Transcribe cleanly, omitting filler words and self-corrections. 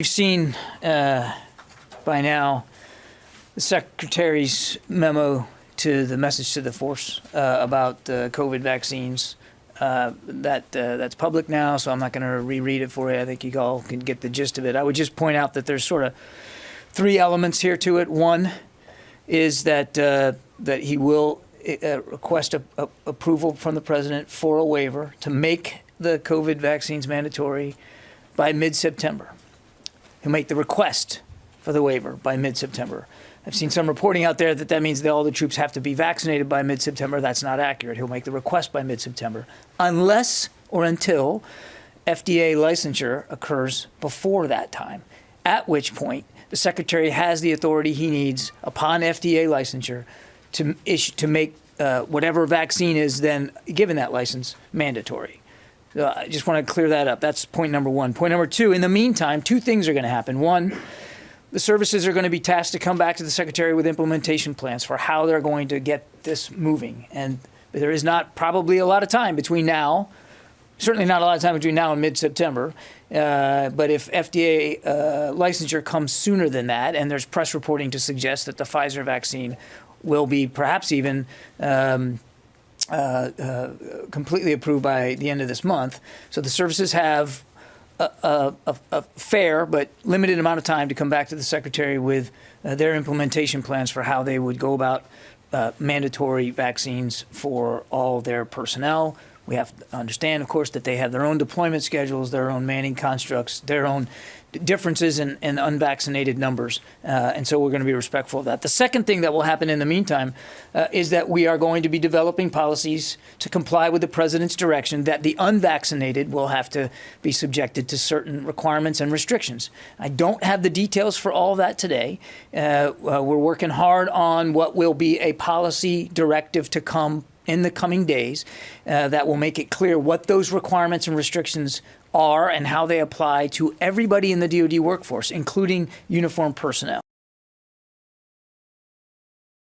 You've seen by now the Secretary's memo to the message to the force about COVID vaccines. That's public now, so I'm not going to reread it for you. I think you all can get the gist of it. I would just point out that there's sort of three elements here to it. One is that that he will request approval from the president for a waiver to make the COVID vaccines mandatory by mid-September. He'll make the request for the waiver by mid-September. I've seen some reporting out there that means that all the troops have to be vaccinated by mid-September. That's not accurate. He'll make the request by mid-September, unless or until FDA licensure occurs before that time, at which point the Secretary has the authority he needs upon FDA licensure to make whatever vaccine is then given that license mandatory. I just want to clear that up. That's point number one. Point number two, in the meantime, two things are going to happen. One, the services are going to be tasked to come back to the Secretary with implementation plans for how they're going to get this moving. And there is not probably a lot of time between now, certainly not a lot of time between now and mid-September. But if FDA licensure comes sooner than that, and there's press reporting to suggest that the Pfizer vaccine will be perhaps even completely approved by the end of this month. So the services have a fair but limited amount of time to come back to the Secretary with their implementation plans for how they would go about mandatory vaccines for all their personnel. We have to understand, of course, that they have their own deployment schedules, their own manning constructs, their own differences in unvaccinated numbers. And so we're going to be respectful of that. The second thing that will happen in the meantime is that we are going to be developing policies to comply with the president's direction that the unvaccinated will have to be subjected to certain requirements and restrictions. I don't have the details for all that today. We're working hard on what will be a policy directive to come in the coming days that will make it clear what those requirements and restrictions are and how they apply to everybody in the DoD workforce, including uniformed personnel.